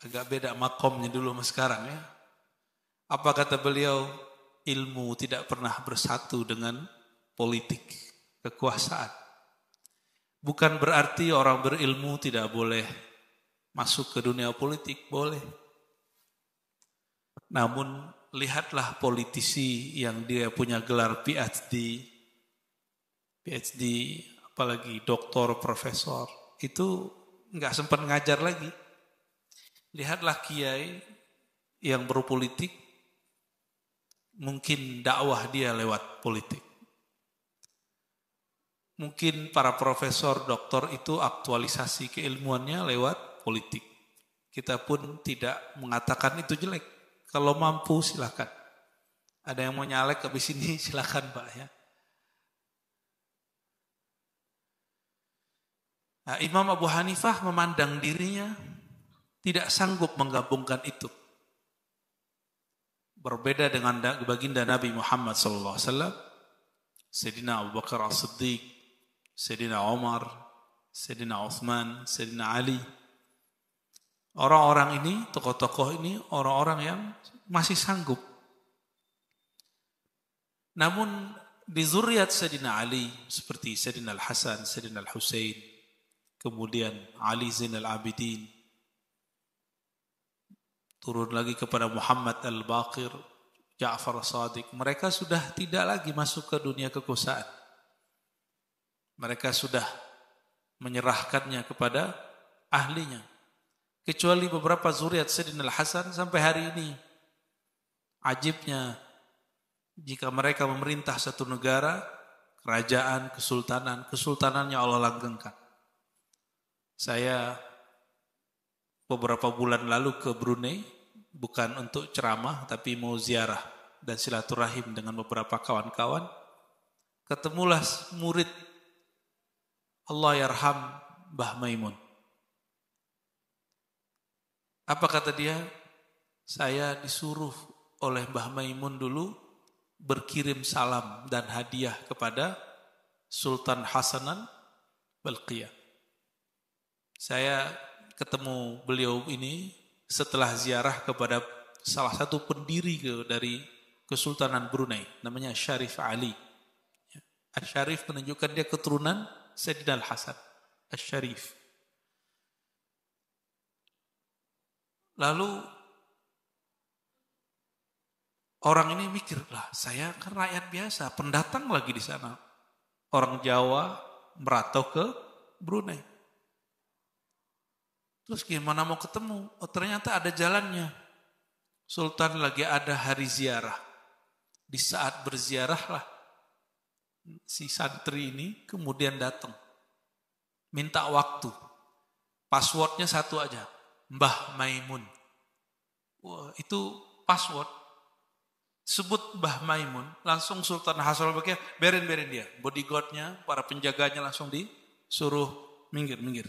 Agak beda makomnya dulu sama sekarang ya. Apa kata beliau? Ilmu tidak pernah bersatu dengan politik, kekuasaan. Bukan berarti orang berilmu tidak boleh masuk ke dunia politik, boleh. Namun lihatlah politisi yang dia punya gelar PhD, apalagi doktor, profesor, itu nggak sempat ngajar lagi. Lihatlah kiai yang berpolitik, mungkin dakwah dia lewat politik. Mungkin para profesor, doktor itu aktualisasi keilmuannya lewat politik. Kita pun tidak mengatakan itu jelek. Kalau mampu silakan. Ada yang mau nyalek habis ini silakan Pak ya. Nah, Imam Abu Hanifah memandang dirinya tidak sanggup menggabungkan itu. Berbeda dengan baginda Nabi Muhammad SAW, Sayyidina Abu Bakar As-Siddiq, Sayyidina Umar, Sayyidina Uthman, Sayyidina Ali. Orang-orang ini, tokoh-tokoh ini, orang-orang yang masih sanggup. Namun di zuriat Sayyidina Ali, seperti Sayyidina Al-Hasan, Sayyidina Al-Husain, kemudian Ali Zainal Abidin, turun lagi kepada Muhammad Al-Baqir, Ja'far As-Sadiq. Mereka sudah tidak lagi masuk ke dunia kekuasaan. Mereka sudah menyerahkannya kepada ahlinya. Kecuali beberapa zuriat Sayyidina Al-Hasan sampai hari ini. Ajibnya, jika mereka memerintah satu negara, kerajaan, kesultanannya Allah langgengkan. Saya beberapa bulan lalu ke Brunei, bukan untuk ceramah, tapi mau ziarah dan silaturahim dengan beberapa kawan-kawan. Ketemulah murid Allah yarham Mbah Maimun. Apa kata dia? Saya disuruh oleh Mbah Maimun dulu berkirim salam dan hadiah kepada Sultan Hasanan Balqiyah. Saya ketemu beliau ini setelah ziarah kepada salah satu pendiri dari Kesultanan Brunei, namanya Syarif Ali. Al-Syarif menunjukkan dia keturunan Sayyidina Al-Hasan Al-Syarif. Lalu orang ini mikir, lah saya kan rakyat biasa, pendatang lagi di sana. Orang Jawa merantau ke Brunei. Terus gimana mau ketemu? Oh ternyata ada jalannya. Sultan lagi ada hari ziarah. Di saat berziarahlah si santri ini kemudian datang. Minta waktu. Passwordnya satu aja. Mbah Maimun. Wah, itu password. Sebut Mbah Maimun, langsung Sultan Hasan Al-Baqiyah berin dia. Bodyguardnya, para penjaganya langsung disuruh minggir.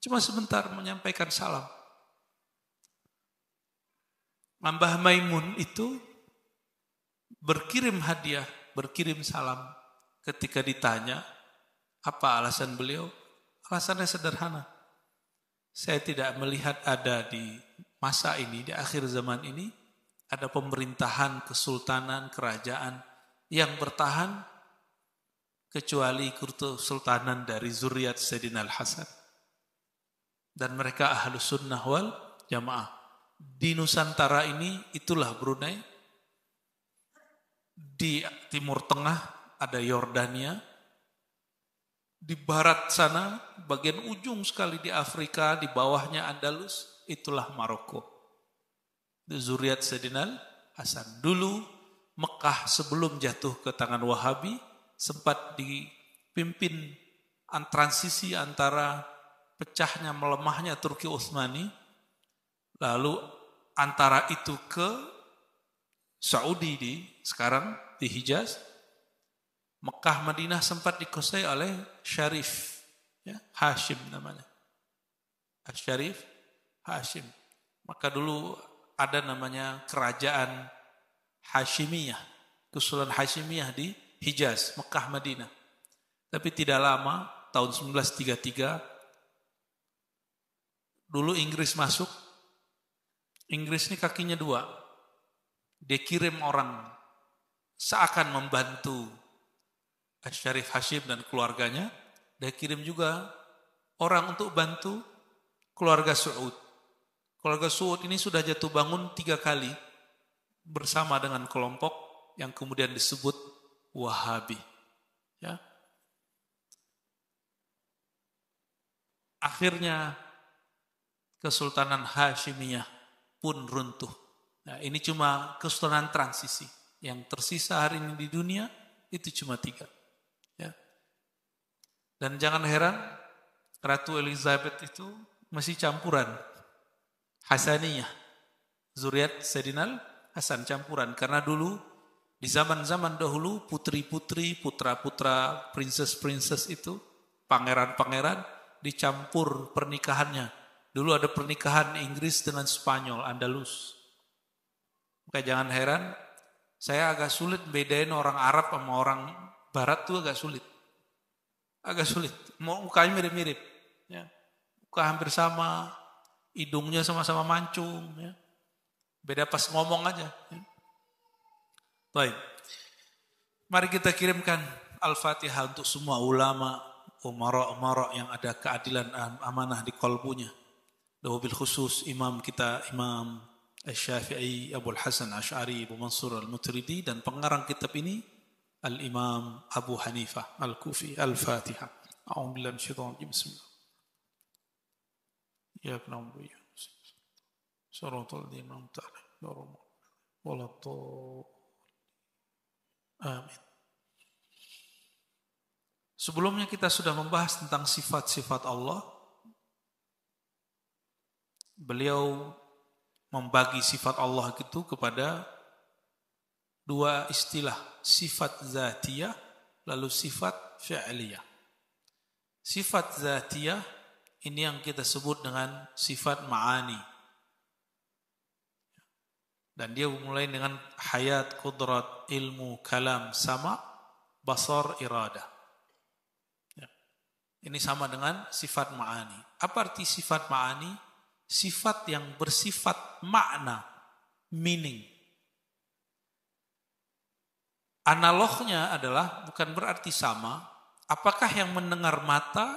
Cuma sebentar menyampaikan salam. Mbah Maimun itu berkirim hadiah, berkirim salam. Ketika ditanya, apa alasan beliau? Alasannya sederhana. Saya tidak melihat ada di masa ini, di akhir zaman ini, ada pemerintahan, kesultanan, kerajaan yang bertahan kecuali kesultanan dari zuriat Sayyidina Al-Hasan. Dan mereka ahlus sunnah wal jamaah. Di Nusantara ini, itulah Brunei. Di Timur Tengah ada Yordania. Di barat sana, bagian ujung sekali di Afrika, di bawahnya Andalus, itulah Maroko. Zuriat Sayyidina Hasan. Dulu Mekah sebelum jatuh ke tangan Wahabi, sempat dipimpin transisi antara pecahnya melemahnya Turki Utsmani, lalu antara itu ke Saudi sekarang di Hijaz. Mekah Madinah sempat dikuasai oleh Syarif, ya, Hashim namanya. Syarif Hashim. Maka dulu ada namanya kerajaan Hashimiyah, Kesultanan Hashimiyah di Hijaz, Mekah Madinah. Tapi tidak lama, tahun 1933, dulu Inggris masuk, Inggris ini kakinya dua. Dia kirim orang seakan membantu Syarif Hashim dan keluarganya. Dia kirim juga orang untuk bantu keluarga Saud. Keluarga Saud ini sudah jatuh bangun 3 kali bersama dengan kelompok yang kemudian disebut Wahabi. Ya. Akhirnya Kesultanan Hashimiyah pun runtuh. Nah, ini cuma kesultanan transisi. Yang tersisa hari ini di dunia itu cuma 3. Ya. Dan jangan heran, Ratu Elizabeth itu masih campuran Hasaniyah, zuriat Sayyidina Hasan, campuran. Karena dulu di zaman-zaman dahulu putri-putri, putra-putra, princess-princess itu, pangeran-pangeran dicampur pernikahannya. Dulu ada pernikahan Inggris dengan Spanyol, Andalus. Maka jangan heran, saya agak sulit bedain orang Arab sama orang Barat tuh agak sulit. Agak sulit. Mukanya mirip-mirip. Ya. Muka hampir sama, hidungnya sama-sama mancung. Ya. Beda pas ngomong aja. Ya. Baik. Mari kita kirimkan Al-Fatihah untuk semua ulama, umara-umara yang ada keadilan amanah di kolbunya. Wabil khusus imam kita, Imam Asy-Syafi'i, Abu Hasan Asy'ari, Abu Mansur Al-Maturidi, dan pengarang kitab ini Al-Imam Abu Hanifah Al-Kufi. Al-Fatihah. A'udzubillahi minasyaitonir rajim. Bismillah. Ya na'budu wa iyyaka nasta'in. Shiratal ladzina an'amta 'alaihim ghairil Amin. Sebelumnya kita sudah membahas tentang sifat-sifat Allah. Beliau membagi sifat Allah itu kepada 2 istilah, sifat zatiyah lalu sifat fi'liyah. Sifat zatiyah ini yang kita sebut dengan sifat ma'ani. Dan dia mulai dengan hayat, qudrat, ilmu, kalam, sama, basar, iradah. Ya. Ini sama dengan sifat ma'ani. Apa arti sifat ma'ani? Sifat yang bersifat makna, meaning. Analognya adalah bukan berarti sama. Apakah yang mendengar mata,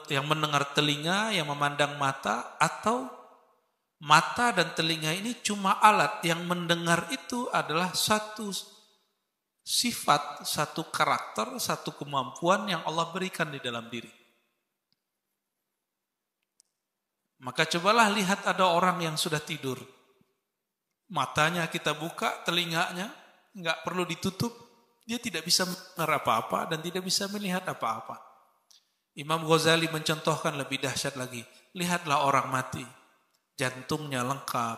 yang mendengar telinga, yang memandang mata, atau mata dan telinga ini cuma alat, yang mendengar itu adalah satu sifat, satu karakter, satu kemampuan yang Allah berikan di dalam diri. Maka cobalah lihat ada orang yang sudah tidur. Matanya kita buka, telinganya nggak perlu ditutup, dia tidak bisa mendengar apa-apa dan tidak bisa melihat apa-apa. Imam Ghazali mencontohkan lebih dahsyat lagi. Lihatlah orang mati. Jantungnya lengkap,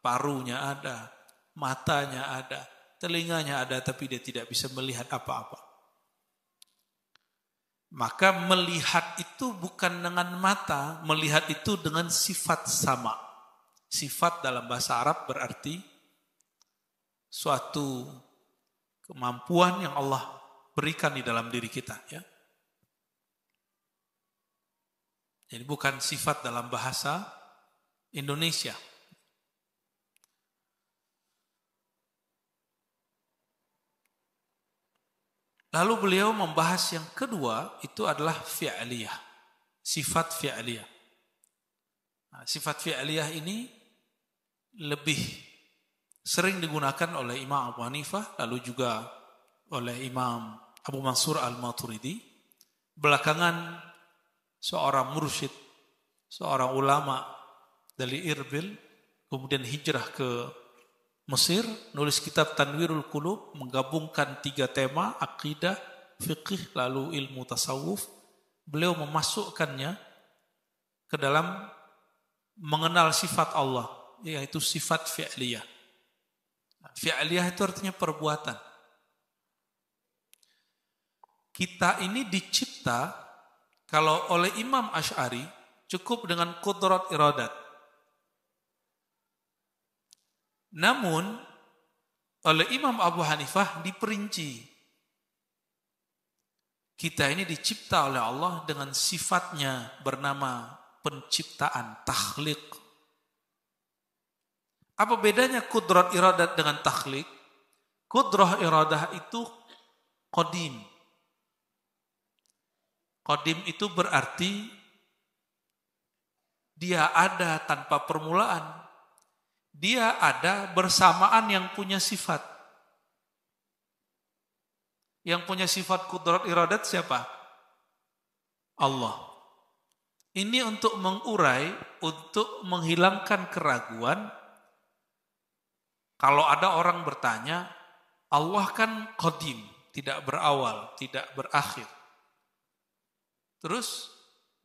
parunya ada, matanya ada, telinganya ada, tapi dia tidak bisa melihat apa-apa. Maka melihat itu bukan dengan mata, melihat itu dengan sifat sama. Sifat dalam bahasa Arab berarti suatu kemampuan yang Allah berikan di dalam diri kita. Ya. Jadi bukan sifat dalam bahasa Indonesia. Lalu beliau membahas yang kedua, itu adalah fi'liyah. Sifat fi'liyah. Nah, sifat fi'liyah ini lebih sering digunakan oleh Imam Abu Hanifah, lalu juga oleh Imam Abu Mansur Al-Maturidi. Belakangan seorang mursyid, seorang ulama dari Irbil, kemudian hijrah ke Mesir, nulis kitab Tanwirul Qulub, menggabungkan 3 tema, akidah, fiqih, lalu ilmu tasawuf. Beliau memasukkannya ke dalam mengenal sifat Allah, yaitu sifat fi'liyah. Fi'liyah itu artinya perbuatan. Kita ini dicipta, kalau oleh Imam Asy'ari, cukup dengan qudrat iradat. Namun oleh Imam Abu Hanifah diperinci. Kita ini dicipta oleh Allah dengan sifatnya bernama penciptaan, takhliq. Apa bedanya kudrat iradat dengan takhlik? Kudrah iradah itu qadim. Qadim itu berarti dia ada tanpa permulaan. Dia ada bersamaan yang punya sifat. Yang punya sifat kudrat iradat siapa? Allah. Ini untuk mengurai, untuk menghilangkan keraguan. Kalau ada orang bertanya, Allah kan qadim, tidak berawal, tidak berakhir. Terus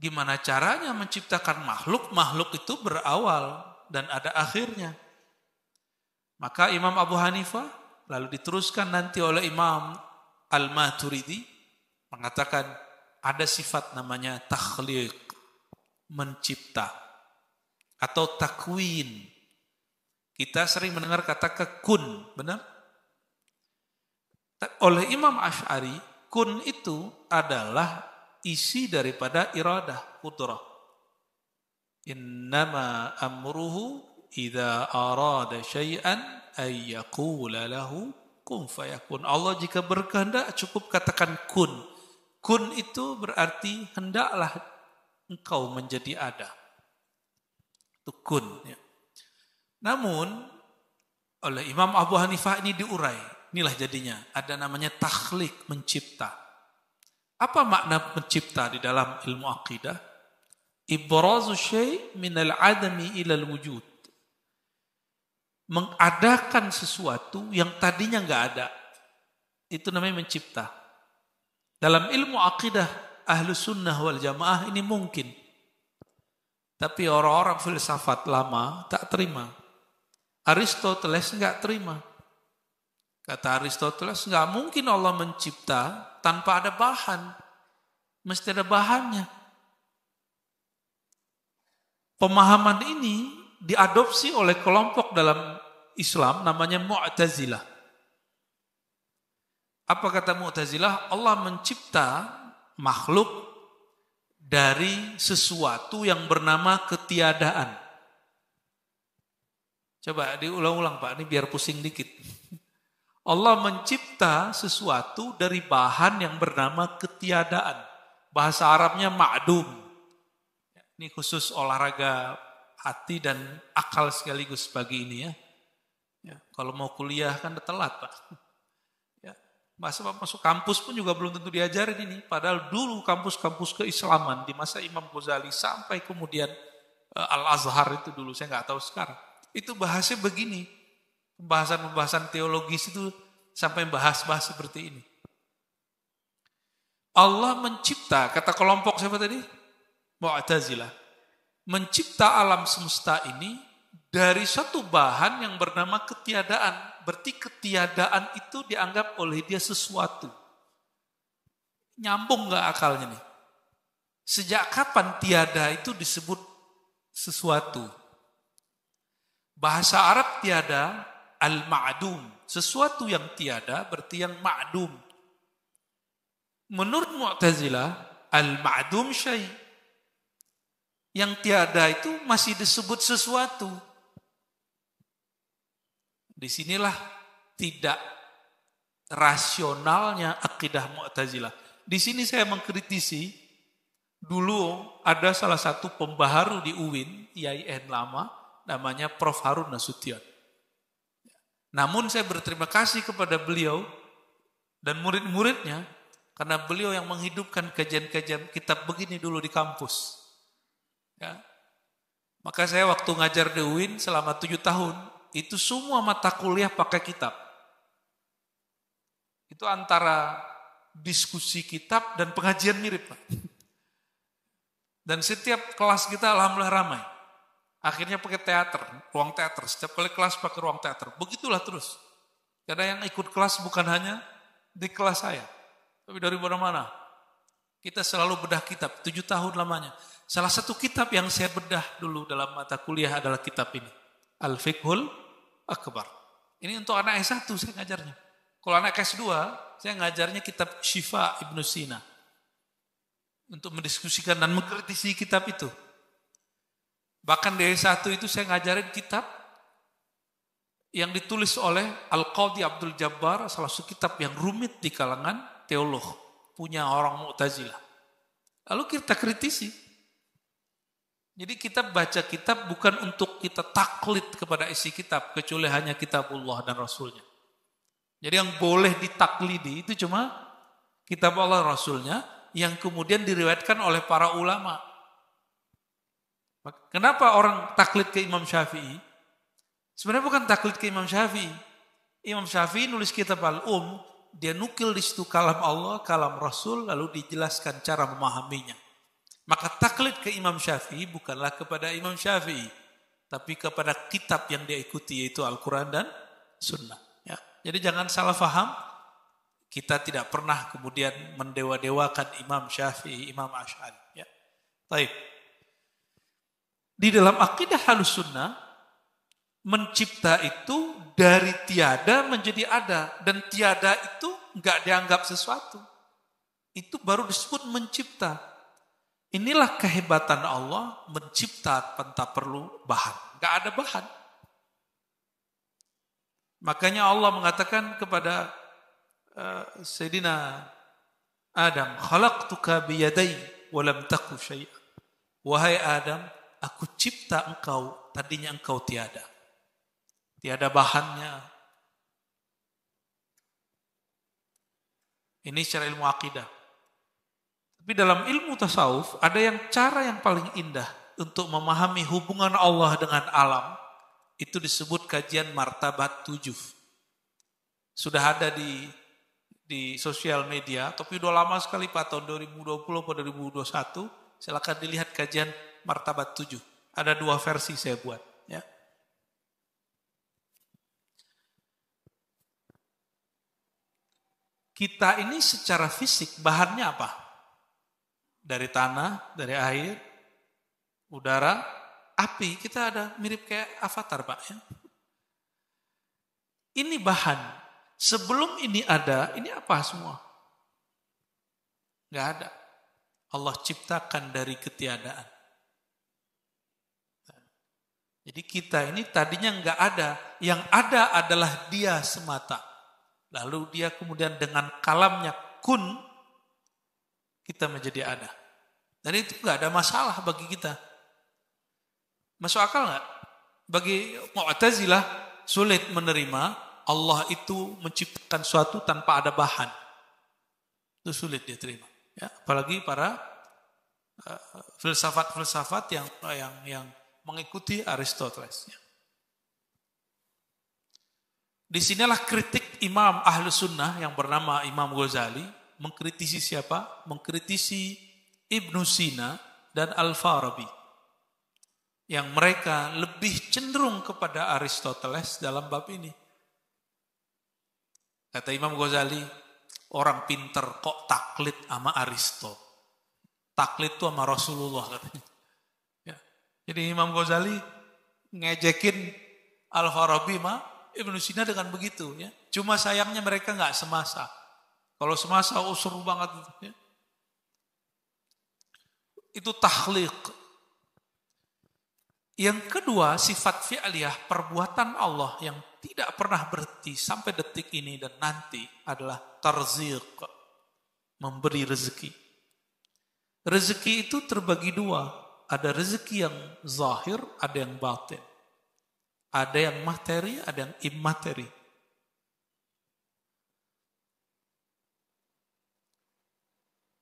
gimana caranya menciptakan makhluk? Makhluk itu berawal dan ada akhirnya. Maka Imam Abu Hanifah lalu diteruskan nanti oleh Imam Al-Maturidi mengatakan ada sifat namanya takhliq, mencipta atau takwin. Kita sering mendengar kata kun, benar? Oleh Imam Asy'ari, kun itu adalah isi daripada iradah, kudrah. Innama amruhu idza arada syai'an ay yaqula lahu kun fayakun. Allah jika berkehendak cukup katakan kun. Kun itu berarti hendaklah engkau menjadi ada. Itu kun. Ya. Namun oleh Imam Abu Hanifah ini diurai. Inilah jadinya ada namanya takhlik, mencipta. Apa makna mencipta di dalam ilmu akidah? Ibrazu syai' minal adami ilal wujud. Mengadakan sesuatu yang tadinya enggak ada. Itu namanya mencipta. Dalam ilmu akidah Ahlus Sunnah wal Jamaah ini mungkin. Tapi orang-orang filsafat lama tak terima. Aristoteles enggak terima. Kata Aristoteles, enggak mungkin Allah mencipta tanpa ada bahan. Mesti ada bahannya. Pemahaman ini diadopsi oleh kelompok dalam Islam namanya Mu'tazilah. Apa kata Mu'tazilah? Allah mencipta makhluk dari sesuatu yang bernama ketiadaan. Coba diulang-ulang Pak, ini biar pusing dikit. Allah mencipta sesuatu dari bahan yang bernama ketiadaan. Bahasa Arabnya ma'dum. Ini khusus olahraga hati dan akal sekaligus pagi ini ya. Ya, kalau mau kuliah kan udah telat Pak. Ya, masa masuk kampus pun juga belum tentu diajarin ini. Padahal dulu kampus-kampus keislaman di masa Imam Ghazali sampai kemudian Al-Azhar itu dulu, saya nggak tahu sekarang. Itu bahasnya begini. Pembahasan-pembahasan teologis itu sampai bahas-bahas seperti ini. Allah mencipta, kata kelompok siapa tadi? Mu'tazilah. Mencipta alam semesta ini dari satu bahan yang bernama ketiadaan. Berarti ketiadaan itu dianggap oleh dia sesuatu. Nyambung gak akalnya nih? Sejak kapan tiada itu disebut sesuatu? Bahasa Arab tiada, al-ma'dum. Sesuatu yang tiada berarti yang ma'dum. Menurut Mu'tazilah, al-ma'dum syai'. Yang tiada itu masih disebut sesuatu. Disinilah tidak rasionalnya akidah Mu'tazilah. Di sini saya mengkritisi, dulu ada salah satu pembaharu di UIN, IAIN lama, namanya Prof. Harun Nasution. Namun saya berterima kasih kepada beliau dan murid-muridnya, karena beliau yang menghidupkan kajian-kajian kitab begini dulu di kampus. Ya. Maka saya waktu ngajar di UIN selama 7 tahun, itu semua mata kuliah pakai kitab. Itu antara diskusi kitab dan pengajian mirip, Pak. Dan setiap kelas kita alhamdulillah ramai. Akhirnya pakai teater, ruang teater. Setiap kali kelas pakai ruang teater. Begitulah terus. Karena yang ikut kelas bukan hanya di kelas saya, tapi dari mana-mana. Kita selalu bedah kitab, 7 tahun lamanya. Salah satu kitab yang saya bedah dulu dalam mata kuliah adalah kitab ini. Al-Fiqhul Akbar. Ini untuk anak S1 saya ngajarnya. Kalau anak S2, saya ngajarnya kitab Syifa Ibnu Sina. Untuk mendiskusikan dan mengkritisi kitab itu. Bahkan di S1 itu saya ngajarin kitab yang ditulis oleh Al-Qadhi Abdul Jabbar, salah satu kitab yang rumit di kalangan teolog, punya orang Mu'tazilah. Lalu kita kritisi. Jadi kita baca kitab bukan untuk kita taklid kepada isi kitab, kecuali hanya kitabullah dan Rasulnya. Jadi yang boleh ditaklidi itu cuma kitab Allah Rasulnya yang kemudian diriwayatkan oleh para ulama. Kenapa orang taklid ke Imam Syafi'i? Sebenarnya bukan taklid ke Imam Syafi'i. Imam Syafi'i nulis kitab Al-Um, dia nukil di situ kalam Allah, kalam Rasul, lalu dijelaskan cara memahaminya. Maka taklid ke Imam Syafi'i bukanlah kepada Imam Syafi'i, tapi kepada kitab yang dia ikuti, yaitu Al-Quran dan Sunnah. Ya. Jadi jangan salah faham, kita tidak pernah kemudian mendewa-dewakan Imam Syafi'i, Imam Asy'ari. Ya. Baik. Di dalam akidah Ahlus Sunnah, mencipta itu dari tiada menjadi ada, dan tiada itu enggak dianggap sesuatu. Itu baru disebut mencipta. Inilah kehebatan Allah mencipta tanpa perlu bahan. Enggak ada bahan. Makanya Allah mengatakan kepada Sayyidina Adam, khalaqtuka biyadai wa lam taku syai'an. Wahai Adam, aku cipta engkau, tadinya engkau tiada. Tiada bahannya. Ini secara ilmu akidah. Tapi dalam ilmu tasawuf ada yang cara yang paling indah untuk memahami hubungan Allah dengan alam. Itu disebut kajian martabat 7. Sudah ada di sosial media, tapi udah lama sekali Pak, tahun 2020 atau 2021. Silakan dilihat kajian martabat 7. Ada 2 versi saya buat. Ya. Kita ini secara fisik bahannya apa? Dari tanah, dari air, udara, api. Kita ada mirip kayak avatar Pak. Ya. Ini bahan. Sebelum ini ada, ini apa semua? Nggak ada. Allah ciptakan dari ketiadaan. Jadi kita ini tadinya nggak ada. Yang ada adalah dia semata. Lalu dia kemudian dengan kalamnya kun, kita menjadi ada. Dan itu nggak ada masalah bagi kita. Masuk akal nggak? Bagi Mu'tazilah sulit menerima Allah itu menciptakan suatu tanpa ada bahan. Itu sulit dia terima. Ya, apalagi para filsafat-filsafat yang mengikuti Aristoteles. Ya. Disinilah kritik Imam Ahlus Sunnah yang bernama Imam Ghazali mengkritisi siapa? Mengkritisi Ibnu Sina dan Al-Farabi. Yang mereka lebih cenderung kepada Aristoteles dalam bab ini. Kata Imam Ghazali, orang pinter kok taklid sama Aristo. Taklid itu sama Rasulullah katanya. Ya. Jadi Imam Ghazali ngejekin Al-Farabi sama Ibnu Sina dengan begitu. Ya. Cuma sayangnya mereka nggak semasa. Kalau semasa seru banget. Ya. Itu takhliq. Yang kedua, sifat fi'liyah, perbuatan Allah yang tidak pernah berhenti sampai detik ini dan nanti adalah tarziq, memberi rezeki. Rezeki itu terbagi 2. Ada rezeki yang zahir, ada yang batin. Ada yang materi, ada yang immateri.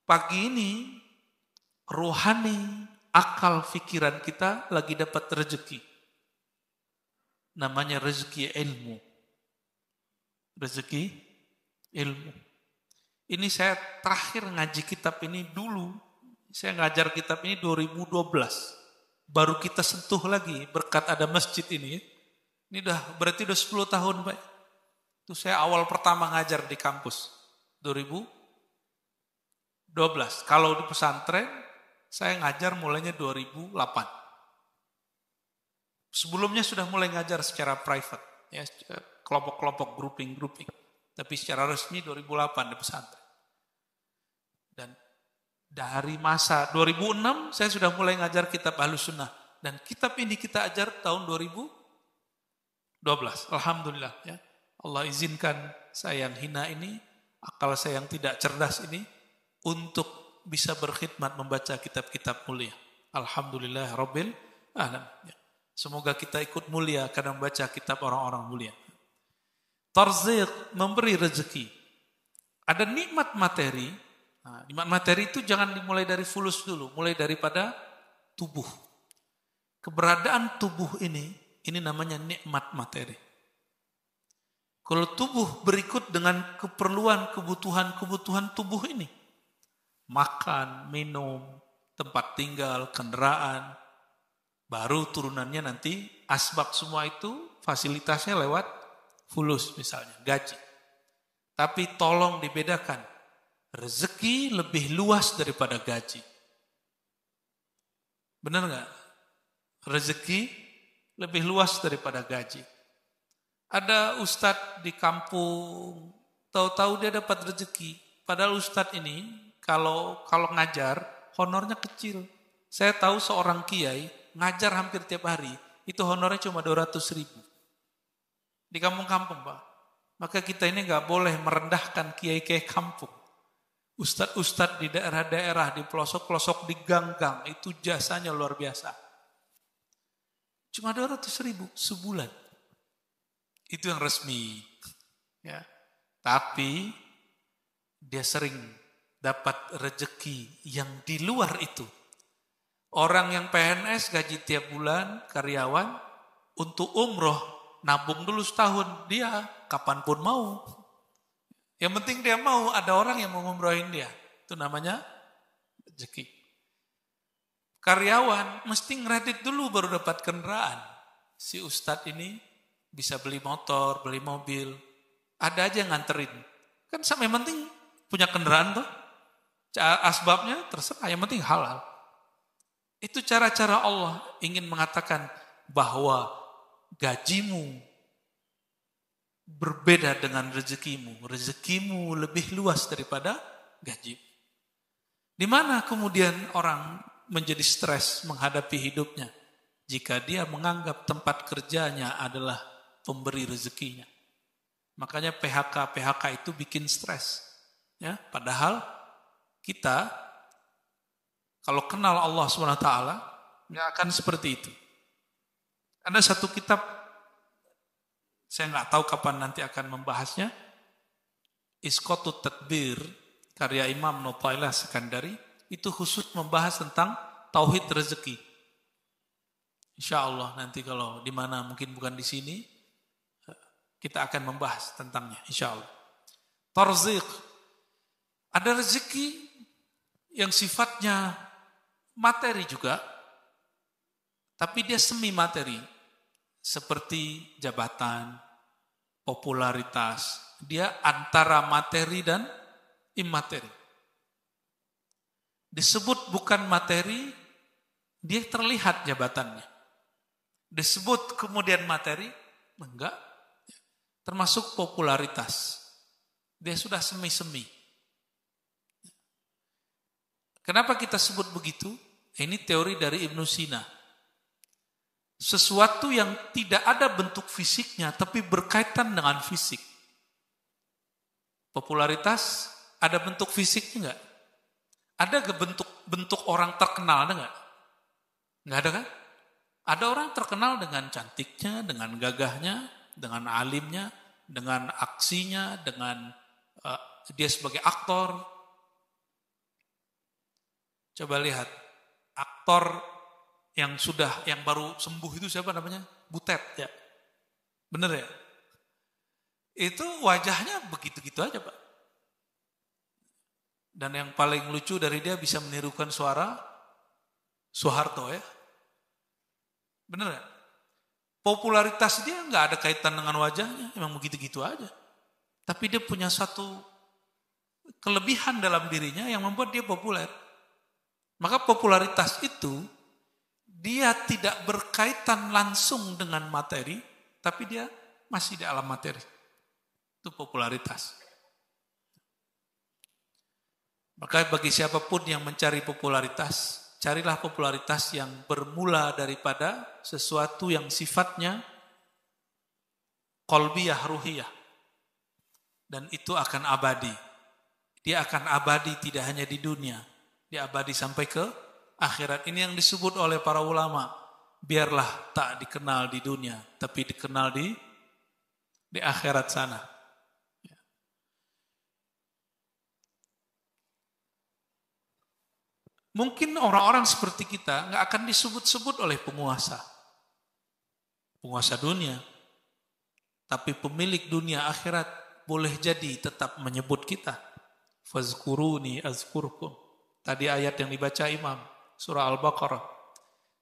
Pagi ini, rohani, akal pikiran kita lagi dapat rezeki. Namanya rezeki ilmu. Rezeki ilmu. Ini saya terakhir ngaji kitab ini dulu. Saya ngajar kitab ini 2012. Baru kita sentuh lagi berkat ada masjid ini. Ini berarti udah 10 tahun Pak. Itu saya awal pertama ngajar di kampus. 2012. Kalau di pesantren, saya ngajar mulainya 2008. Sebelumnya sudah mulai ngajar secara private, ya, kelompok-kelompok, grouping. Tapi secara resmi 2008 di pesantren. Dan dari masa 2006 saya sudah mulai ngajar kitab Ahlus Sunnah. Dan kitab ini kita ajar tahun 2012. 12. Alhamdulillah ya. Allah izinkan saya yang hina ini, akal saya yang tidak cerdas ini untuk bisa berkhidmat membaca kitab-kitab mulia. Alhamdulillah Rabbil Alamin. Ya. Semoga kita ikut mulia karena membaca kitab orang-orang mulia. Tarziq, memberi rezeki. Ada nikmat materi. Nah, nikmat materi itu jangan dimulai dari fulus dulu, mulai daripada tubuh. Keberadaan tubuh ini namanya nikmat materi. Kalau tubuh berikut dengan kebutuhan tubuh ini. Makan, minum, tempat tinggal, kendaraan. Baru turunannya nanti asbab semua itu fasilitasnya lewat fulus misalnya, gaji. Tapi tolong dibedakan. Rezeki lebih luas daripada gaji. Benar nggak? Rezeki lebih luas daripada gaji. Ada ustadz di kampung, tahu-tahu dia dapat rezeki. Padahal ustadz ini kalau ngajar honornya kecil. Saya tahu seorang kiai ngajar hampir tiap hari, itu honornya cuma 200.000. Di kampung-kampung, Pak. Maka kita ini nggak boleh merendahkan kiai-kiai kampung. Ustadz-ustadz di daerah-daerah, di pelosok-pelosok, di gang-gang, itu jasanya luar biasa. Cuma 200.000 sebulan. Itu yang resmi. Ya. Tapi dia sering dapat rezeki yang di luar itu. Orang yang PNS gaji tiap bulan, karyawan, untuk umroh, nabung dulu setahun, dia kapanpun mau. Yang penting dia mau, ada orang yang mau ngumrohin dia. Itu namanya rezeki. Karyawan mesti ngeredit dulu baru dapat kendaraan. Si ustadz ini bisa beli motor, beli mobil. Ada aja yang nganterin. Kan sampai yang penting punya kendaraan tuh. Asbabnya terserah, yang penting halal. Itu cara-cara Allah ingin mengatakan bahwa gajimu berbeda dengan rezekimu. Rezekimu lebih luas daripada gaji. Di mana kemudian orang menjadi stres menghadapi hidupnya jika dia menganggap tempat kerjanya adalah pemberi rezekinya. Makanya PHK itu bikin stres. Ya, padahal kita kalau kenal Allah SWT nggak akan seperti itu. Ada satu kitab, saya nggak tahu kapan nanti akan membahasnya, Isqatut Tadbir, karya Imam Nuthailah Sekandari, itu khusus membahas tentang tauhid rezeki. Insya Allah nanti kalau di mana mungkin bukan di sini, kita akan membahas tentangnya. Insya Allah. Tarziq, ada rezeki yang sifatnya materi juga, tapi dia semi materi, seperti jabatan, popularitas. Dia antara materi dan imateri. Disebut bukan materi, dia terlihat jabatannya. Disebut kemudian materi, enggak. Termasuk popularitas. Dia sudah semi-semi. Kenapa kita sebut begitu? Ini teori dari Ibnu Sina. Sesuatu yang tidak ada bentuk fisiknya, tapi berkaitan dengan fisik. Popularitas, ada bentuk fisiknya enggak? Ada ke bentuk orang terkenal, ada nggak? Nggak ada kan? Ada orang terkenal dengan cantiknya, dengan gagahnya, dengan alimnya, dengan aksinya, dengan dia sebagai aktor. Coba lihat, aktor yang baru sembuh itu siapa namanya? Butet ya, bener ya? Itu wajahnya begitu-gitu aja Pak. Dan yang paling lucu dari dia bisa menirukan suara Soeharto ya. Bener gak? Popularitas dia nggak ada kaitan dengan wajahnya, emang begitu-gitu aja. Tapi dia punya satu kelebihan dalam dirinya yang membuat dia populer. Maka popularitas itu dia tidak berkaitan langsung dengan materi, tapi dia masih di alam materi. Itu popularitas. Maka bagi siapapun yang mencari popularitas, carilah popularitas yang bermula daripada sesuatu yang sifatnya qalbiyah, ruhiyah. Dan itu akan abadi. Dia akan abadi tidak hanya di dunia. Dia abadi sampai ke akhirat. Ini yang disebut oleh para ulama. Biarlah tak dikenal di dunia, tapi dikenal di akhirat sana. Mungkin orang-orang seperti kita nggak akan disebut-sebut oleh penguasa dunia. Tapi pemilik dunia akhirat boleh jadi tetap menyebut kita. Fazkuruni azkurkum. Tadi ayat yang dibaca Imam, surah Al-Baqarah.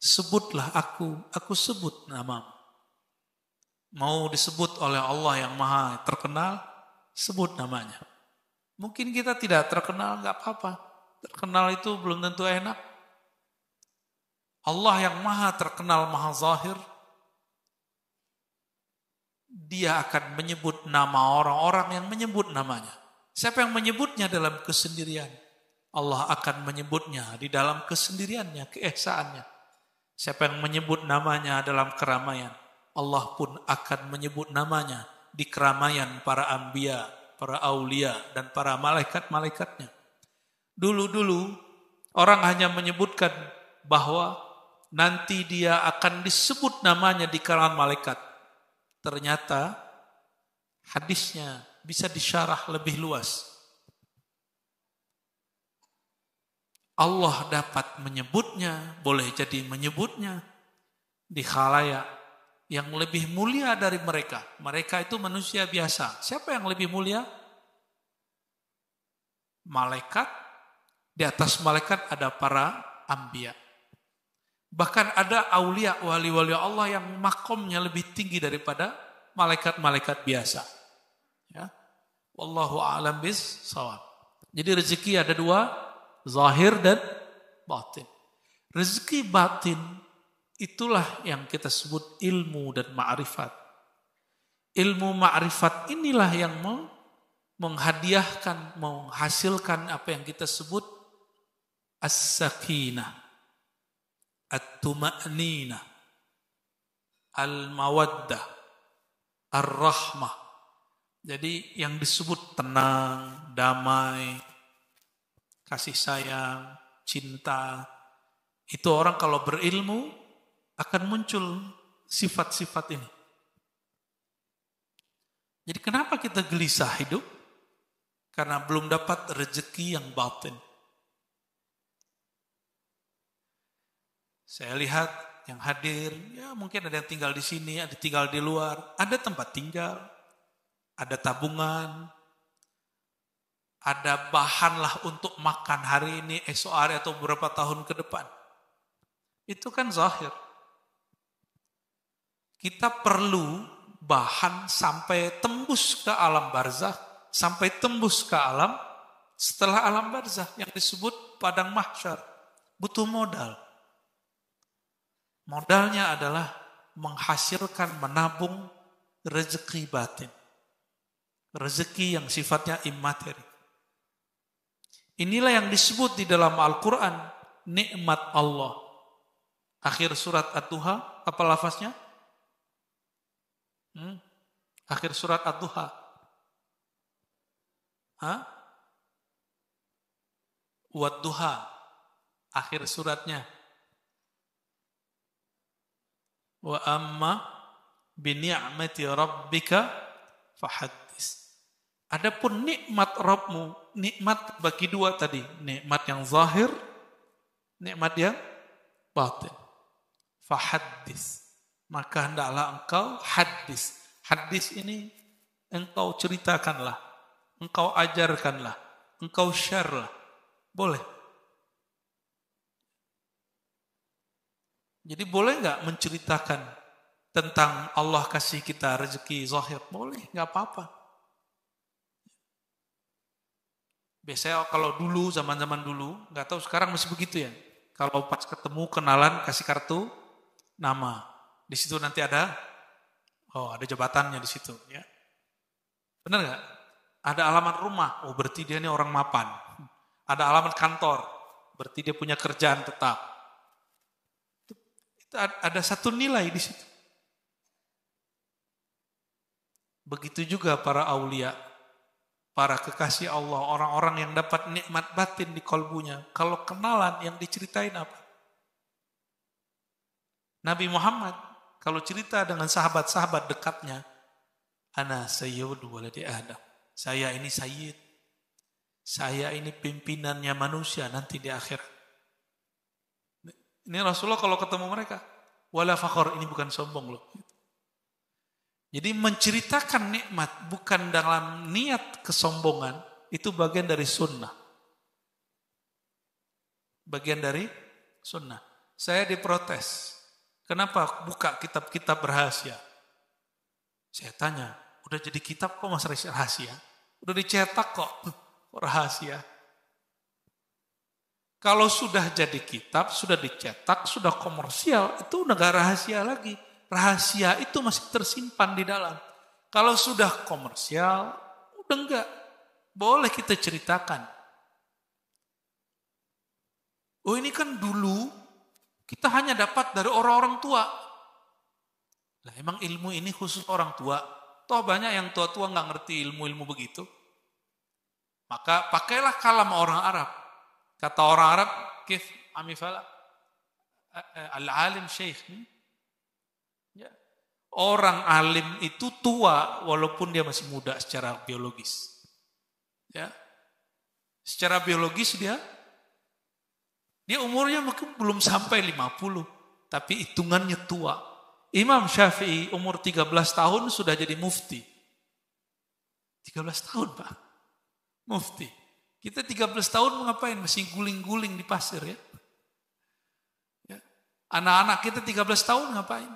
Sebutlah aku sebut namamu. Mau disebut oleh Allah yang maha terkenal, sebut namanya. Mungkin kita tidak terkenal, nggak apa-apa. Terkenal itu belum tentu enak. Allah yang maha terkenal, maha zahir, dia akan menyebut nama orang-orang yang menyebut namanya. Siapa yang menyebutnya dalam kesendirian? Allah akan menyebutnya di dalam kesendiriannya, keesaannya. Siapa yang menyebut namanya dalam keramaian? Allah pun akan menyebut namanya di keramaian para anbiya, para aulia, dan para malaikat-malaikatnya. Dulu-dulu orang hanya menyebutkan bahwa nanti dia akan disebut namanya di kalangan malaikat. Ternyata hadisnya bisa disyarah lebih luas. Allah dapat menyebutnya, boleh jadi menyebutnya di khalayak yang lebih mulia dari mereka. Mereka itu manusia biasa. Siapa yang lebih mulia? Malaikat. Di atas malaikat ada para anbiya. Bahkan ada aulia, wali-wali Allah yang makomnya lebih tinggi daripada malaikat-malaikat biasa. Ya. Wallahu a'lam bis-shawab. Jadi rezeki ada dua, zahir dan batin. Rezeki batin itulah yang kita sebut ilmu dan ma'rifat. Ilmu ma'rifat inilah yang menghadiahkan, menghasilkan apa yang kita sebut as-sakinah, at-tuma'ninah, al-mawaddah, ar-rahmah. Jadi yang disebut tenang, damai, kasih sayang, cinta, itu orang kalau berilmu akan muncul sifat-sifat ini. Jadi kenapa kita gelisah hidup? Karena belum dapat rezeki yang batin. Saya lihat yang hadir, ya mungkin ada yang tinggal di sini, ada tinggal di luar, ada tempat tinggal, ada tabungan, ada bahan lah untuk makan hari ini, esok hari atau beberapa tahun ke depan. Itu kan zahir. Kita perlu bahan sampai tembus ke alam barzakh, sampai tembus ke alam setelah alam barzakh yang disebut padang mahsyar. Butuh modal. Modalnya adalah menghasilkan, menabung rezeki batin. Rezeki yang sifatnya immateri. Inilah yang disebut di dalam Al-Quran nikmat Allah. Akhir surat Ad-Duha, apa lafaznya? Akhir surat Ad-Duha. Wad-Duha. Akhir suratnya. Wa amma bi ni'mati rabbika fahaddis. Adapun nikmat Rabbmu, nikmat bagi dua tadi, nikmat yang zahir, nikmat yang batin. Fahaddis. Maka hendaklah engkau hadis. Hadis ini engkau ceritakanlah, engkau ajarkanlah, engkau share-lah. Boleh. Jadi boleh nggak menceritakan tentang Allah kasih kita rezeki zahir? Boleh, nggak apa-apa. Biasanya kalau dulu, zaman-zaman dulu, nggak tahu sekarang masih begitu ya. Kalau pas ketemu kenalan kasih kartu nama, di situ nanti ada jabatannya di situ, ya. Benar nggak? Ada alamat rumah, berarti dia ini orang mapan. Ada alamat kantor, berarti dia punya kerjaan tetap. Ada satu nilai di situ. Begitu juga para aulia, para kekasih Allah, orang-orang yang dapat nikmat batin di kolbunya. Kalau kenalan yang diceritain apa? Nabi Muhammad, kalau cerita dengan sahabat-sahabat dekatnya, ana sayyidu waladi Adam. Saya ini sayyid. Saya ini pimpinannya manusia nanti di akhirat. Ini Rasulullah kalau ketemu mereka, wala fakhor, ini bukan sombong loh. Jadi menceritakan nikmat bukan dalam niat kesombongan, itu bagian dari sunnah. Bagian dari sunnah. Saya diprotes. Kenapa buka kitab-kitab rahasia? Saya tanya, udah jadi kitab kok masih rahasia? Udah dicetak kok rahasia? Kalau sudah jadi kitab, sudah dicetak, sudah komersial, itu udah gak rahasia lagi. Rahasia itu masih tersimpan di dalam. Kalau sudah komersial, udah enggak. Boleh kita ceritakan. Oh ini kan dulu kita hanya dapat dari orang-orang tua. Lah emang ilmu ini khusus orang tua? Toh banyak yang tua-tua nggak ngerti ilmu-ilmu begitu. Maka pakailah kalam orang Arab. Kata orang Arab, kif amifala al-alim syekh. Ya. Orang alim itu tua walaupun dia masih muda secara biologis. Ya. Secara biologis dia umurnya mungkin belum sampai 50, tapi hitungannya tua. Imam Syafi'i umur 13 tahun sudah jadi mufti. 13 tahun, Pak. Mufti. Kita 13 tahun ngapain? Masih guling-guling di pasir ya. Anak-anak kita 13 tahun ngapain?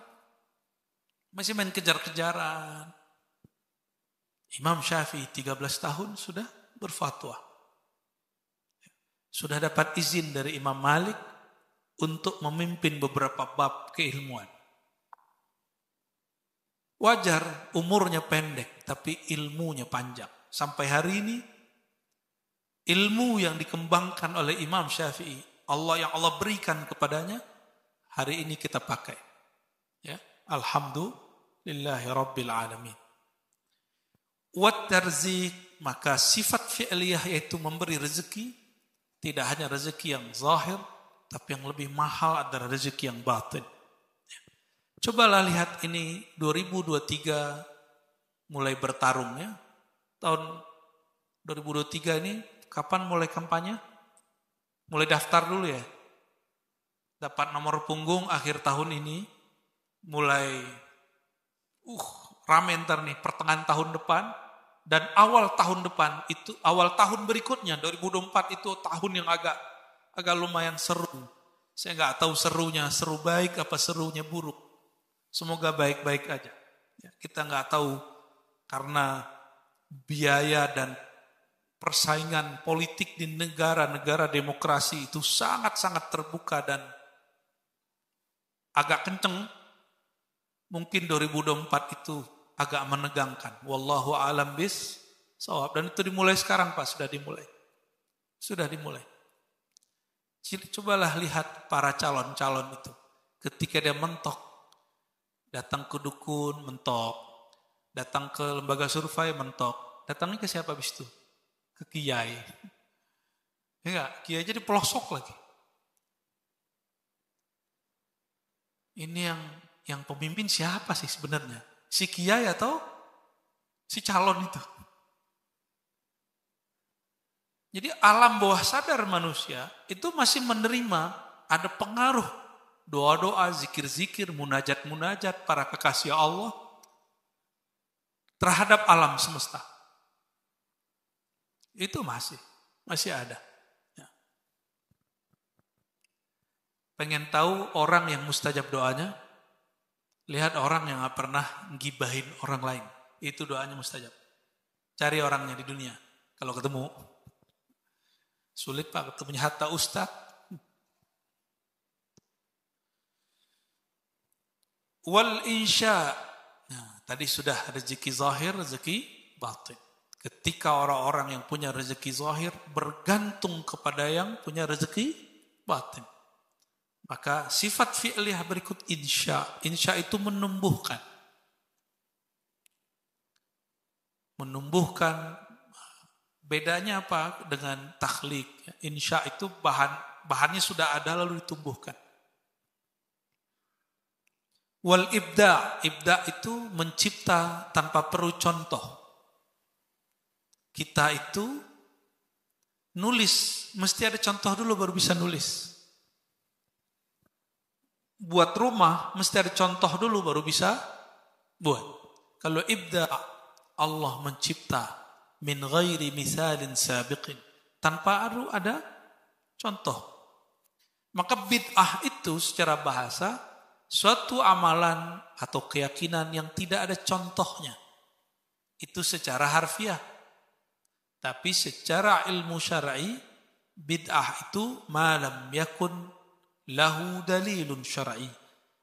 Masih main kejar-kejaran. Imam Syafi'i 13 tahun sudah berfatwa. Sudah dapat izin dari Imam Malik untuk memimpin beberapa bab keilmuan. Wajar umurnya pendek, tapi ilmunya panjang. Sampai hari ini, ilmu yang dikembangkan oleh Imam Syafi'i, yang Allah berikan kepadanya, hari ini kita pakai. Ya, alhamdulillahi rabbil alamin. Wat tarzik, maka sifat fi'liyah yaitu memberi rezeki, tidak hanya rezeki yang zahir, tapi yang lebih mahal adalah rezeki yang batin. Cobalah lihat ini 2023 mulai bertarung ya. Tahun 2023 ini kapan mulai kampanye? Mulai daftar dulu ya. Dapat nomor punggung akhir tahun ini. Mulai rame ntar nih pertengahan tahun depan. Dan awal tahun depan itu, awal tahun berikutnya 2024 itu tahun yang agak lumayan seru. Saya nggak tahu serunya seru baik apa serunya buruk. Semoga baik-baik aja. Ya, kita nggak tahu karena biaya dan persaingan politik di negara-negara demokrasi itu sangat-sangat terbuka dan agak kenceng. Mungkin 2024 itu agak menegangkan. Wallahu a'lam bis-shawab. Dan itu dimulai sekarang Pak, sudah dimulai. Sudah dimulai. Cobalah lihat para calon-calon itu. Ketika dia mentok, datang ke dukun, mentok. Datang ke lembaga survei, mentok. Datangnya ke siapa habis itu? Ke kiai. Enggak, kiai jadi pelosok lagi. Ini yang pemimpin siapa sih sebenarnya? Si kiai atau si calon itu? Jadi alam bawah sadar manusia itu masih menerima ada pengaruh doa-doa, zikir-zikir, munajat-munajat para kekasih Allah terhadap alam semesta. Itu masih ada. Ya. Pengen tahu orang yang mustajab doanya? Lihat orang yang gak pernah ngibahin orang lain. Itu doanya mustajab. Cari orangnya di dunia. Kalau ketemu. Sulit Pak ketemunya hatta ustaz. Wal insya. Nah, tadi sudah rezeki zahir, rezeki batin. Ketika orang-orang yang punya rezeki zahir bergantung kepada yang punya rezeki batin. Maka sifat fi'liyah berikut insya. Insya itu menumbuhkan. menumbuhkan. Bedanya apa dengan takhlik? Insya itu bahannya sudah ada lalu ditumbuhkan. Wal ibda itu mencipta tanpa perlu contoh. Kita itu nulis mesti ada contoh dulu baru bisa nulis. Buat rumah mesti ada contoh dulu baru bisa buat. Kalau ibda, Allah mencipta min ghairi misalin sabiqin, tanpa ada contoh. Maka bid'ah itu secara bahasa suatu amalan atau keyakinan yang tidak ada contohnya. Itu secara harfiah. Tapi secara ilmu syar'i, bid'ah itu ma lam yakun lahu dalilun syar'i.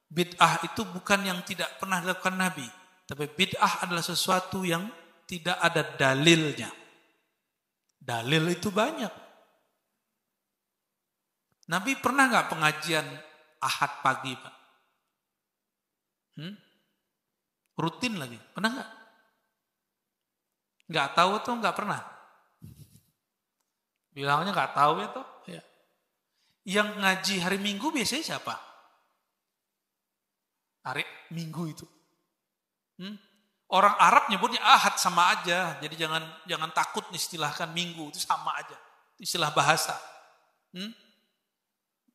Bid'ah itu bukan yang tidak pernah dilakukan Nabi, tapi bid'ah adalah sesuatu yang tidak ada dalilnya. Dalil itu banyak. Nabi pernah nggak pengajian Ahad pagi, Pak? Rutin lagi, pernah nggak? Nggak tahu atau nggak pernah? Bilangnya nggak tahu ya toh? Ya. Yang ngaji hari Minggu biasanya siapa? Hari Minggu itu. Orang Arab nyebutnya Ahad sama aja. Jadi jangan takut istilahkan Minggu, itu sama aja. Istilah bahasa.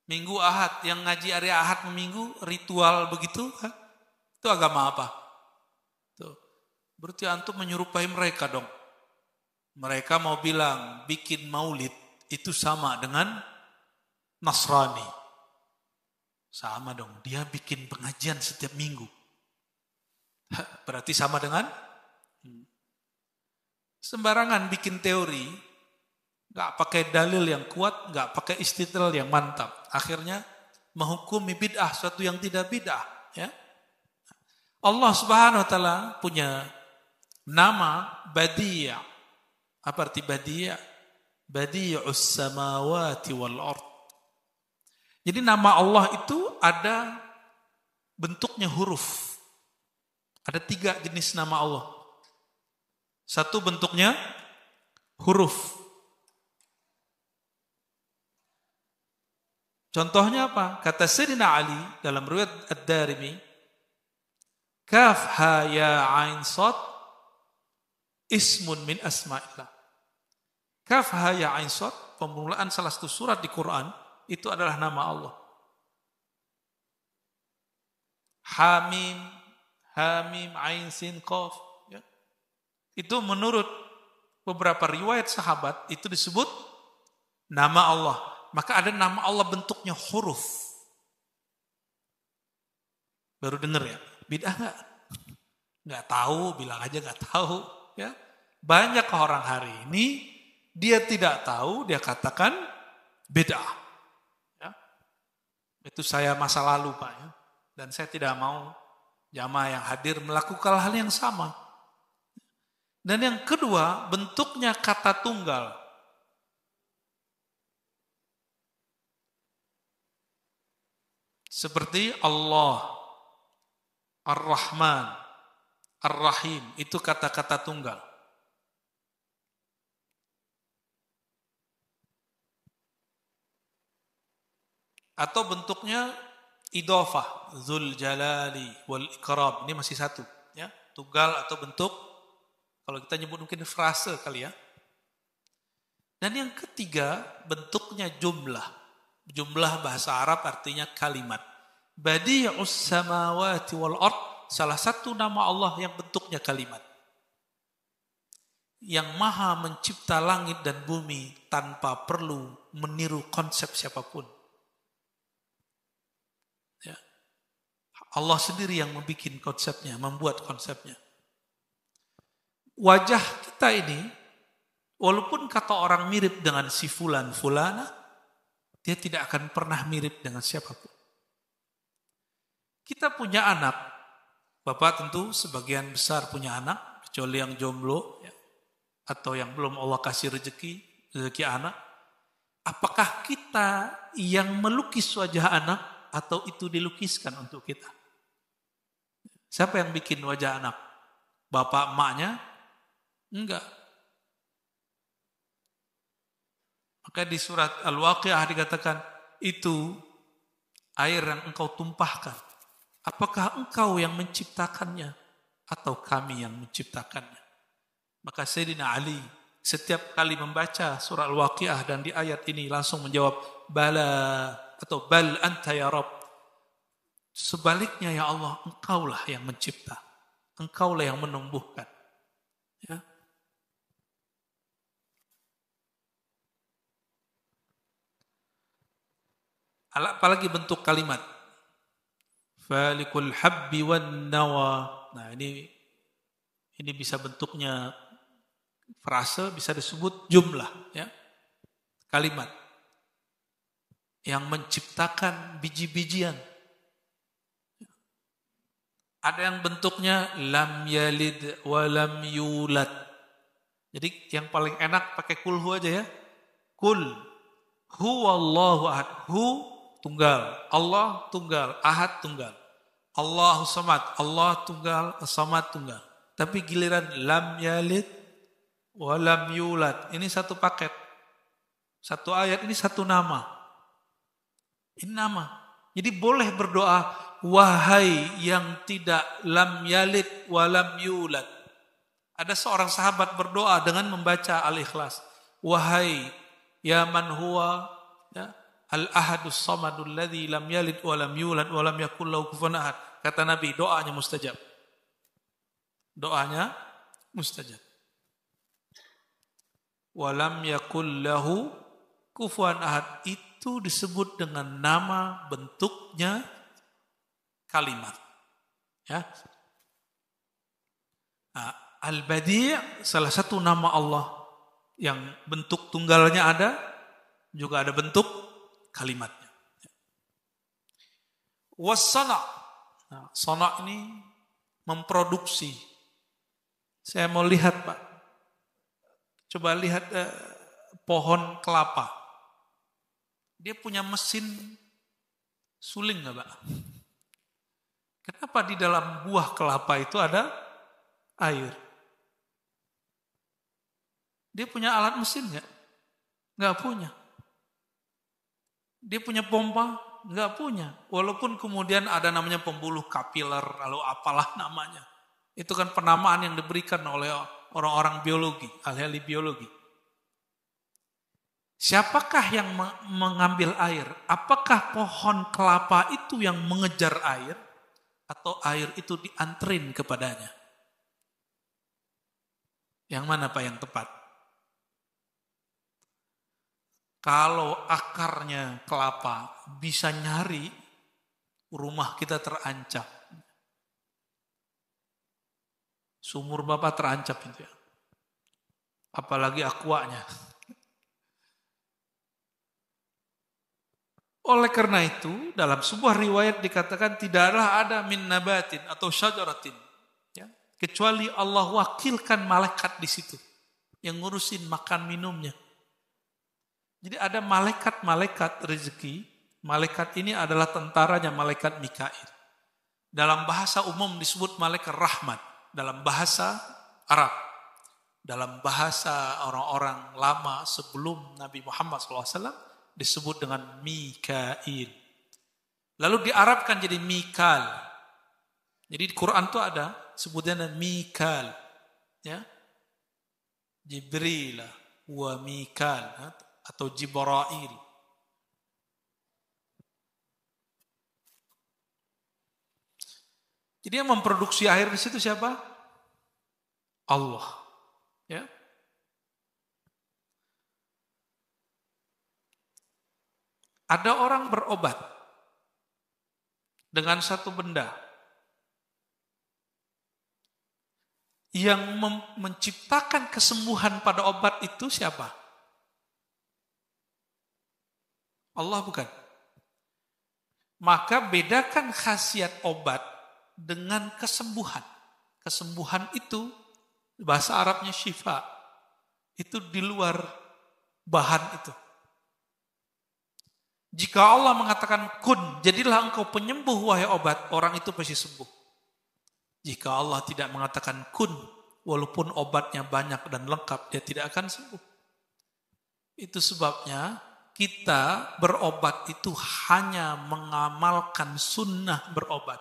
Minggu Ahad, yang ngaji hari Ahad Minggu ritual begitu, itu agama apa? Tuh. Berarti antum menyerupai mereka dong. Mereka mau bilang bikin maulid itu sama dengan Nasrani. Sama dong, dia bikin pengajian setiap minggu. Berarti sama dengan sembarangan bikin teori, gak pakai dalil yang kuat, gak pakai istidlal yang mantap. Akhirnya menghukumi bid'ah suatu yang tidak bid'ah. Ya? Allah Subhanahu Wa Taala punya nama Badi'. Apa arti Badi'? Badi'us samawati wal ard. Jadi nama Allah itu ada bentuknya huruf. Ada 3 jenis nama Allah. Satu bentuknya huruf. Contohnya apa? Kata Sayyidina Ali dalam riwayat Ad-Darimi, Kaf ha ya ain sad ismun min asma'illah. Kaf ha ya ain sad, permulaan salah satu surat di Quran, itu adalah nama Allah. Hamim, Ain, Sin, Qaf. Ya. Itu menurut beberapa riwayat sahabat, itu disebut nama Allah. Maka ada nama Allah bentuknya huruf. Baru dengar ya? Bid'ah enggak? Enggak tahu, bilang aja enggak tahu. Ya. Banyak orang hari ini, dia tidak tahu, dia katakan bid'ah. Ya. Itu saya masa lalu Pak. Ya. Dan saya tidak mau jamaah yang hadir melakukan hal yang sama. Dan yang kedua, bentuknya kata tunggal. Seperti Allah, Ar-Rahman, Ar-Rahim, itu kata-kata tunggal. Atau bentuknya idhofah, Dzul Jalali wal Ikram, ini masih satu, ya, tunggal atau bentuk, kalau kita nyebut mungkin frase kali ya. Dan yang ketiga, bentuknya jumlah. Jumlah bahasa Arab artinya kalimat. Badi'us samawati wal ard, salah satu nama Allah yang bentuknya kalimat. Yang maha mencipta langit dan bumi tanpa perlu meniru konsep siapapun. Allah sendiri yang membuat konsepnya, membuat konsepnya. Wajah kita ini, walaupun kata orang mirip dengan si fulan, fulana, dia tidak akan pernah mirip dengan siapapun. Kita punya anak, Bapak tentu sebagian besar punya anak, kecuali yang jomblo, ya, atau yang belum Allah kasih rezeki anak. Apakah kita yang melukis wajah anak, atau itu dilukiskan untuk kita? Siapa yang bikin wajah anak? Bapak emaknya? Enggak. Maka di surat Al-Waqiah dikatakan, itu air yang engkau tumpahkan. Apakah engkau yang menciptakannya atau kami yang menciptakannya? Maka Sayyidina Ali setiap kali membaca surah Al-Waqiah dan di ayat ini langsung menjawab, bala atau bal anta ya Rabb. Sebaliknya ya Allah, engkaulah yang mencipta. Engkaulah yang menumbuhkan. Ya. Apalagi bentuk kalimat. Falikul habbi wan nawa. Nah, ini bisa bentuknya frase, bisa disebut jumlah, ya. Kalimat yang menciptakan biji-bijian. Ada yang bentuknya lam yalid wa lam yulad. Jadi yang paling enak pakai kulhu aja ya. Kul huwallahu ahad. Hu tunggal, Allah tunggal, ahad tunggal. Allahu samad, Allah tunggal, samad tunggal. Tapi giliran lam yalid wa lam yulad, ini satu paket. Satu ayat, ini satu nama. Ini nama. Jadi boleh berdoa, wahai yang tidak lam yalid wa lam yulad. Ada seorang sahabat berdoa dengan membaca Al-Ikhlas. Wahai ya man huwa ya, al-ahadus samadul ladzi lam yalid wa lam yulad wa lam yakul lahu kufuwan ahad. Kata Nabi, doanya mustajab. Doanya mustajab. Wa lam yakul lahu kufuwan ahad, itu disebut dengan nama, bentuknya kalimat. Ya. Nah, Al-Badi' salah satu nama Allah yang bentuk tunggalnya ada, juga ada bentuk kalimatnya. Was-sana'. Nah, sana' ini memproduksi. Saya mau lihat, Pak. Coba lihat pohon kelapa. Dia punya mesin suling nggak, Pak? Kenapa di dalam buah kelapa itu ada air? Dia punya alat mesin nggak? Nggak punya. Dia punya pompa? Nggak punya. Walaupun kemudian ada namanya pembuluh kapiler, lalu apalah namanya. Itu kan penamaan yang diberikan oleh orang-orang biologi, ahli biologi. Siapakah yang mengambil air? Apakah pohon kelapa itu yang mengejar air? Atau air itu dianterin kepadanya? Yang mana Pak yang tepat? Kalau akarnya kelapa bisa nyari, rumah kita terancam. Sumur Bapak terancam itu ya. Apalagi aquanya. Oleh karena itu, dalam sebuah riwayat dikatakan tidaklah ada min nabatin atau syajaratin, ya, kecuali Allah wakilkan malaikat di situ yang ngurusin makan minumnya. Jadi ada malaikat-malaikat rezeki. Malaikat ini adalah tentaranya malaikat Mikail. Dalam bahasa umum disebut malaikat rahmat. Dalam bahasa Arab. Dalam bahasa orang-orang lama sebelum Nabi Muhammad SAW disebut dengan Mikail. Lalu diarabkan jadi Mikal. Jadi di Quran itu ada sebutnya Mikal. Ya. Jibril wa Mikal. Atau Jibrail. Jadi yang memproduksi air di situ siapa? Allah. Ya. Ada orang berobat dengan satu benda yang menciptakan kesembuhan pada obat itu siapa? Allah bukan. Maka bedakan khasiat obat dengan kesembuhan. Kesembuhan itu bahasa Arabnya syifa. Itu di luar bahan itu. Jika Allah mengatakan kun, jadilah engkau penyembuh wahai obat, orang itu pasti sembuh. Jika Allah tidak mengatakan kun, walaupun obatnya banyak dan lengkap, dia tidak akan sembuh. Itu sebabnya kita berobat itu hanya mengamalkan sunnah berobat.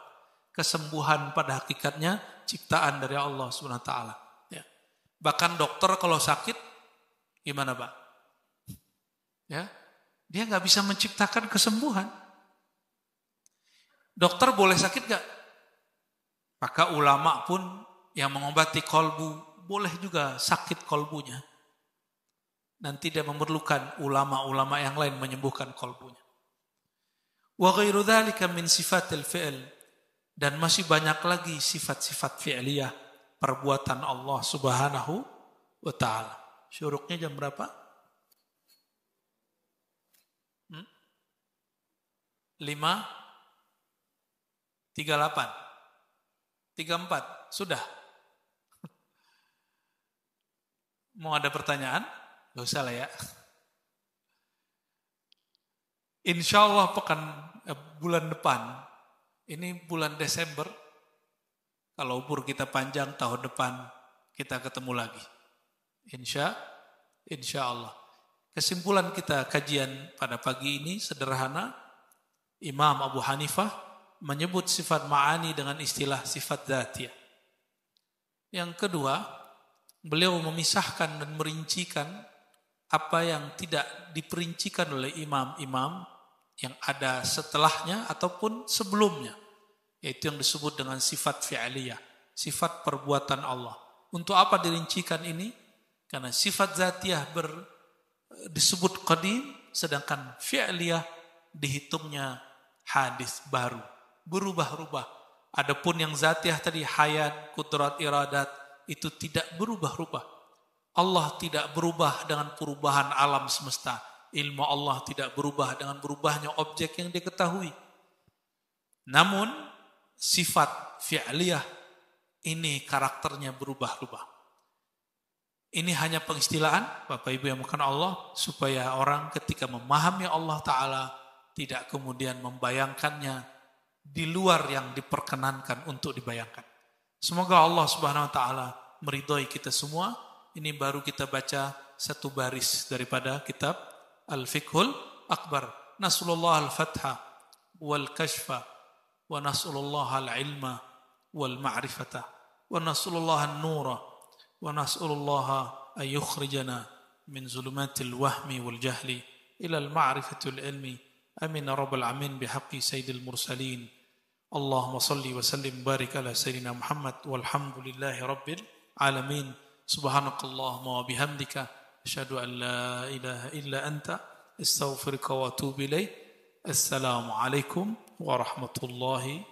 Kesembuhan pada hakikatnya ciptaan dari Allah SWT. Ya. Bahkan dokter kalau sakit, gimana Pak? Ya, dia nggak bisa menciptakan kesembuhan. Dokter boleh sakit nggak? Maka ulama pun yang mengobati kolbu boleh juga sakit kolbunya. Dan tidak memerlukan ulama-ulama yang lain menyembuhkan kolbunya. Wa ghairu dzalika min sifatil fi'l, dan masih banyak lagi sifat-sifat fi'liyah, perbuatan Allah Subhanahu wa taala. Syuruknya jam berapa? 5:38. 34, sudah. Mau ada pertanyaan? Gak usah lah ya. Insya Allah bulan depan, ini bulan Desember, kalau umur kita panjang tahun depan kita ketemu lagi. Insya Allah. Kesimpulan kita kajian pada pagi ini sederhana. Imam Abu Hanifah menyebut sifat ma'ani dengan istilah sifat dzatiyah. Yang kedua, beliau memisahkan dan merincikan apa yang tidak diperincikan oleh imam-imam yang ada setelahnya ataupun sebelumnya, yaitu yang disebut dengan sifat fi'liyah, sifat perbuatan Allah. Untuk apa dirincikan ini? Karena sifat dzatiyah disebut qadim, sedangkan fi'liyah dihitungnya hadis baru, berubah-ubah. Adapun yang zatiyah tadi, hayat, kudrat, iradat, itu tidak berubah-ubah. Allah tidak berubah dengan perubahan alam semesta. Ilmu Allah tidak berubah dengan berubahnya objek yang diketahui. Namun sifat fi'liyah ini karakternya berubah-ubah. Ini hanya pengistilahan, Bapak Ibu yang bukan Allah, supaya orang ketika memahami Allah Ta'ala tidak kemudian membayangkannya di luar yang diperkenankan untuk dibayangkan. Semoga Allah Subhanahu wa taala meridhai kita semua. Ini baru kita baca satu baris daripada kitab Al-Fiqhul Akbar. Nas'alullah al-fatha wal kashfa wa nas'alullah al-ilma wal ma'rifata wa nas'alullah an-nura wa nas'alullah an yukhrijana min zulumatil wahmi wal jahli ila al-ma'rifati wal ilmi. Amin ya rabbal alamin bihaqqi sayyidil mursalin. Allahumma salli wa sallim barik ala sayyidina Muhammad walhamdulillahi rabbil alamin. Subhanakallahumma wa bihamdika asyhadu an la ilaha illa anta astaghfiruka wa atubu ilaik. Assalamu alaikum warahmatullahi